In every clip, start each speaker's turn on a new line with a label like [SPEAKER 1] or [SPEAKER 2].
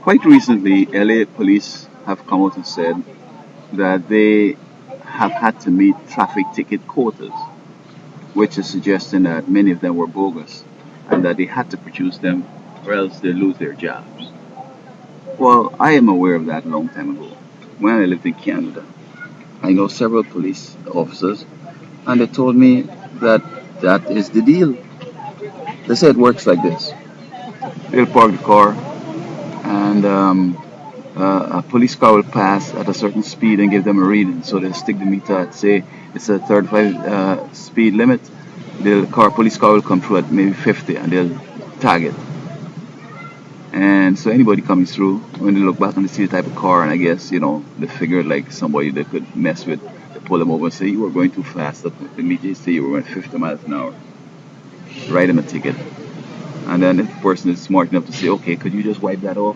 [SPEAKER 1] Quite recently, LA police have come out and said that they have had to meet traffic ticket quotas, which is suggesting that many of them were bogus and that they had to produce them or else they lose their jobs. Well, I am aware of that a long time ago. When I lived in Canada, I know several police officers and they told me that that is the deal. They said it works like this. They'll park the car and a police car will pass at a certain speed and give them a reading. So they'll stick the meter at, say, it's a 35 speed limit. The police car will come through at maybe 50 and they'll tag it. And so anybody coming through, when they look back and they see the type of car, and I guess, they figured like somebody they could mess with, they pull them over and say, you were going too fast. Immediately say you were going 50 miles an hour. Write them a ticket. And then if the person is smart enough to say, okay, could you just wipe that off?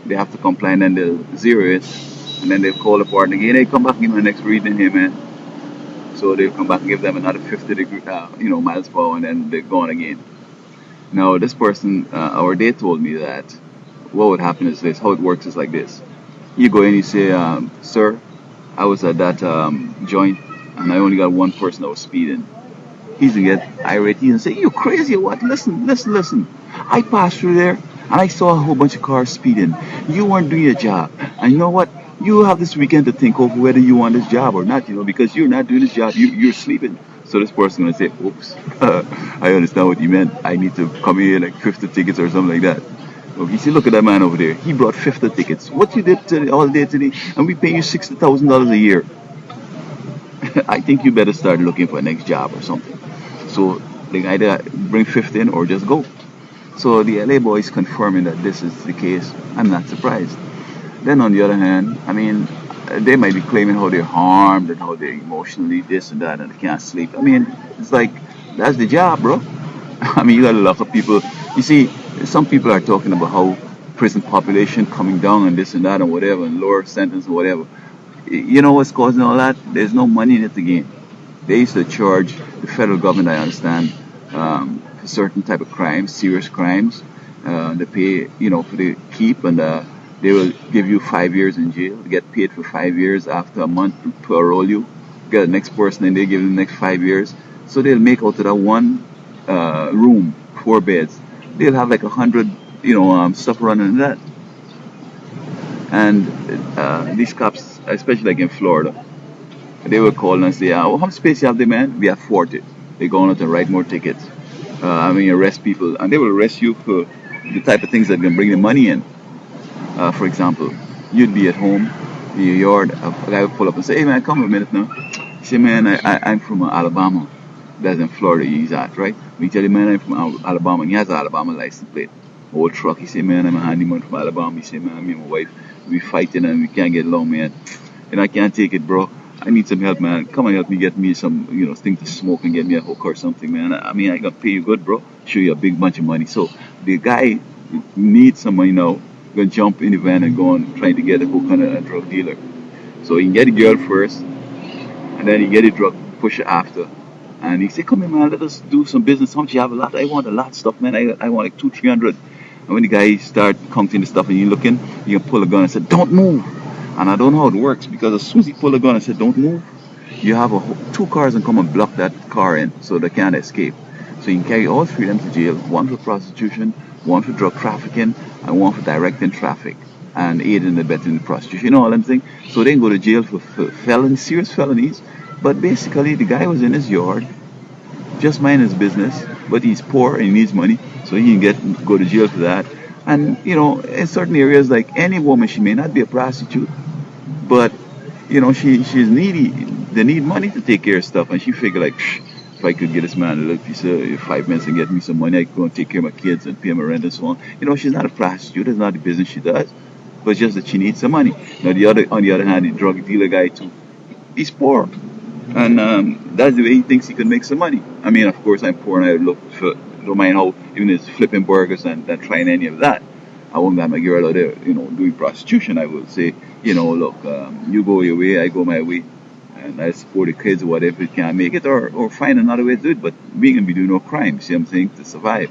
[SPEAKER 1] They have to comply and then they'll zero it. And then they'll call the partner again. They come back and give them the next reading here, man. So they'll come back and give them another 50 miles per hour and then they're gone again. Now, this person, or they told me that what would happen is this, how it works is like this. You go in, you say, sir, I was at that joint and I only got one person that was speeding. He's going to get irate and say, you crazy or what? Listen. I passed through there and I saw a whole bunch of cars speeding. You weren't doing your job. And you know what? You have this weekend to think over whether you want this job or not, because you're not doing this job. You're sleeping. So this person is going to say, oops, I understand what you meant. I need to come here like 50 tickets or something like that. Well, you see, look at that man over there. He brought 50 tickets. What you did all day today, and we pay you $60,000 a year. I think you better start looking for a next job or something. So they either bring 50 in or just go. So the LA boys confirming that this is the case. I'm not surprised. Then on the other hand, they might be claiming how they're harmed and how they're emotionally this and that and they can't sleep. It's like, that's the job, bro. You got a lot of people. You see, some people are talking about how prison population coming down and this and that and whatever and lower sentence and whatever. You know what's causing all that? There's no money in it again. They used to charge the federal government, I understand, for certain type of crimes, serious crimes. They pay, for the keep and they will give you 5 years in jail. You get paid for 5 years. After a month, to parole you. Get the next person and they give them the next 5 years. So they'll make out of that one room, 4 beds. They'll have like 100, stuff running in that. And these cops, especially like in Florida, they will call and say, how much space you have there, man? We have 40. They go on out and write more tickets. Arrest people. And they will arrest you for the type of things that can bring the money in. For example, you'd be at home in your yard, a guy would pull up and say, hey man, come a minute now. You say, man, I'm from Alabama. That's in Florida he's at, right? We tell you, man, I'm from Alabama, and he has an Alabama license plate. Old truck, he say, man, I'm a handyman from Alabama. He say, man, me and my wife, we fighting and we can't get along, man. I can't take it, bro. I need some help, man. Come and help me get me some, thing to smoke and get me a hook or something, man. I gotta pay you good, bro. Show you a big bunch of money. So the guy needs some money now. Gonna jump in the van and go on trying to get a hook on a drug dealer. So he can get the girl first, and then he get the drug pusher after. And he say, come here, man, let us do some business. How much you have? A lot. I want a lot of stuff, man. I want like 200-300. And when the guy start counting the stuff and you looking, you can pull a gun and say, don't move. And I don't know how it works, because as soon as he pull a gun and say, don't move, you have 2 cars and come and block that car in so they can't escape. So you can carry all 3 of them to jail, 1 for prostitution, 1 for drug trafficking, and 1 for directing traffic and aiding and abetting the prostitution. You know what I'm saying? So they can go to jail for felonies, serious felonies. But basically, the guy was in his yard, just minding his business, but he's poor and he needs money, so he can go to jail for that. And, in certain areas, like any woman, she may not be a prostitute, but, she's needy. They need money to take care of stuff, and she figure like, if I could get this man a little piece of 5 minutes and get me some money, I could go and take care of my kids and pay my rent and so on. She's not a prostitute. It's not the business she does, but just that she needs some money. Now, on the other hand, the drug dealer guy too, he's poor, and that's the way he thinks he can make some money. Of course, I'm poor and I look for, don't mind how, even if it's flipping burgers and trying any of that. I won't have my girl out there, doing prostitution. I will say, look, you go your way, I go my way. And I support the kids or whatever, if you can't make it, or find another way to do it. But we can be doing no crime, see what I'm saying, to survive.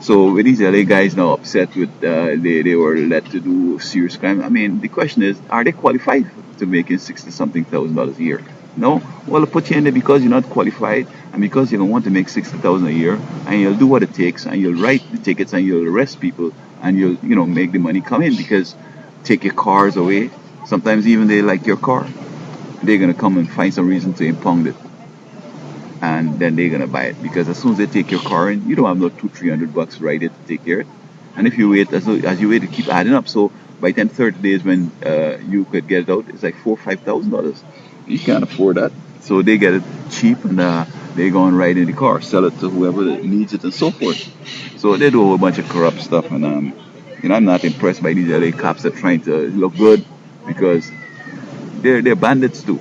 [SPEAKER 1] So with these LA guys now upset with they were let to do serious crime. I mean, the question is, are they qualified to making 60 something $1,000 a year? No. Well, they'll put you in there because you're not qualified and because you don't want to make 60,000 a year, and you'll do what it takes, and you'll write the tickets, and you'll arrest people, and you'll make the money come in because take your cars away. Sometimes even they like your car, they're gonna come and find some reason to impound it, and then they're gonna buy it because as soon as they take your car in, you don't have no $200-300 right there to take care of it. And if you wait, as you wait, it keep adding up. So by 10, 30 days when you could get it out, it's like $4,000, $5,000. You can't afford that, so they get it cheap and they go and ride in the car, sell it to whoever that needs it, and so forth. So they do a whole bunch of corrupt stuff, and I'm not impressed by these LA cops that are trying to look good because they're bandits too.